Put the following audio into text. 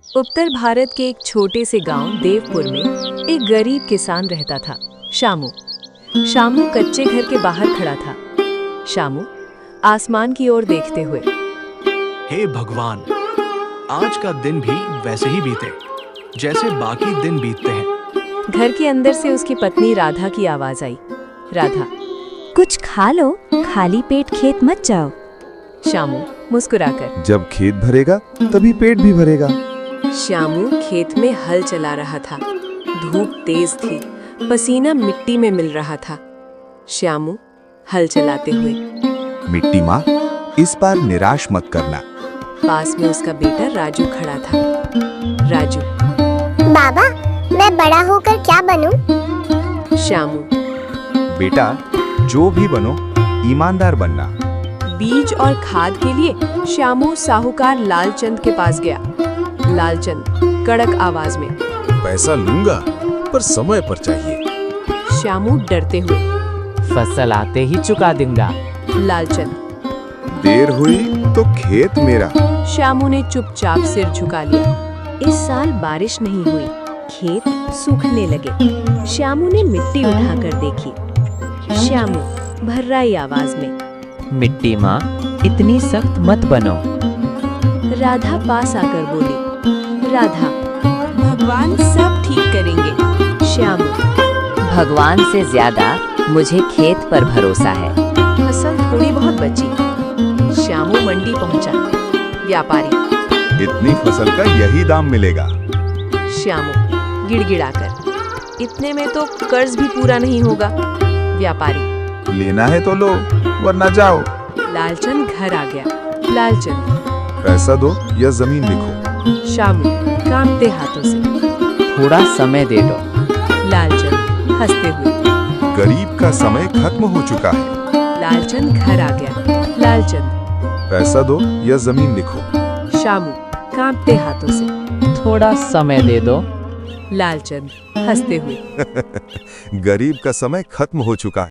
उत्तर भारत के एक छोटे से गांव देवपुर में एक गरीब किसान रहता था, शामू। शामू कच्चे घर के बाहर खड़ा था। शामू आसमान की ओर देखते हुए, हे भगवान, आज का दिन भी वैसे ही बीते जैसे बाकी दिन बीतते हैं। घर के अंदर से उसकी पत्नी राधा की आवाज आई। राधा, कुछ खा लो, खाली पेट खेत मत जाओ। शामू मुस्कुराकर, जब खेत भरेगा तभी पेट भी भरेगा। श्यामू खेत में हल चला रहा था। धूप तेज थी, पसीना मिट्टी में मिल रहा था। श्यामू हल चलाते हुए, मिट्टी माँ, इस बार निराश मत करना। पास में उसका बेटा राजू खड़ा था। राजू, बाबा, मैं बड़ा होकर क्या बनूं? श्यामू, बेटा, जो भी बनो, ईमानदार बनना। बीज और खाद के लिए श्यामू साहूकार लालचंद के पास गया। लालचंद कड़क आवाज में, पैसा लूंगा पर समय पर चाहिए। श्यामू डरते हुए, फसल आते ही चुका दूंगा। लालचंद, देर हुई तो खेत मेरा। श्यामू ने चुपचाप सिर झुका लिया। इस साल बारिश नहीं हुई, खेत सूखने लगे। श्यामू ने मिट्टी उठाकर देखी। श्यामू भर्राई आवाज में, मिट्टी माँ, इतनी सख्त मत बनो। राधा पास आकर बोली, राधा, भगवान सब ठीक करेंगे। श्यामू, भगवान से ज्यादा मुझे खेत पर भरोसा है। फसल थोड़ी बहुत बची। श्यामू मंडी पहुंचा। व्यापारी, इतनी फसल का यही दाम मिलेगा। श्यामू गिड़गिड़ाकर, इतने में तो कर्ज भी पूरा नहीं होगा। व्यापारी, लेना है तो लो, वरना जाओ। लालचंद घर आ गया। लालचंद, पैसा दो या जमीन लिखो। श्यामू कांपते हाथों से, थोड़ा समय दे दो। लालचंद हंसते हुए, गरीब का समय खत्म हो चुका है। लालचंद घर आ गया। लालचंद, पैसा दो या जमीन लिखो। श्यामू कांपते हाथों से, थोड़ा समय दे दो। लालचंद हंसते हुए, गरीब का समय खत्म हो चुका है।